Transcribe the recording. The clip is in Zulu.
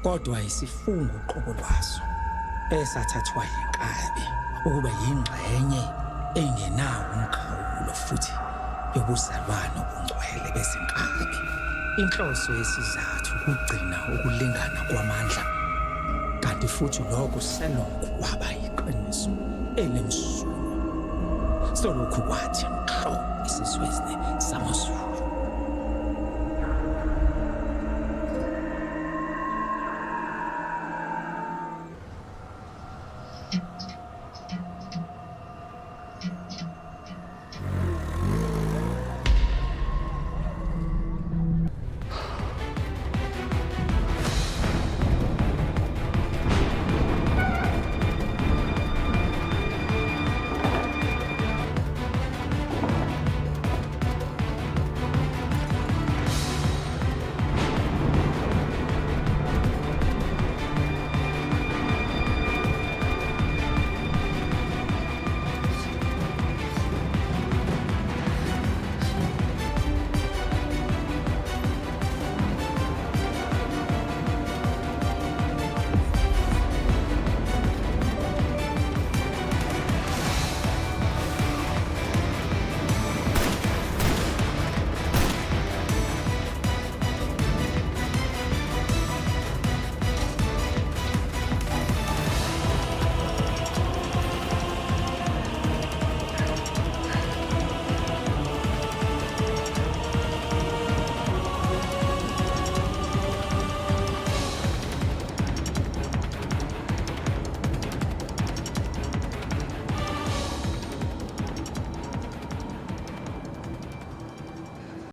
kodwa isifungo uqobo lwaso esathathwa yinkabi ukuba yingxenye engenawo umkhawulo futhi yobuzalwane obungcwele bezinkabi. Inhloso yesizathu ukugcina ukulingana kwamandla, kanti futhi lokhu selokhu kwaba yiqiniso elimsulwa. Solokhu kwathi nhlo isizwezane samaZulu.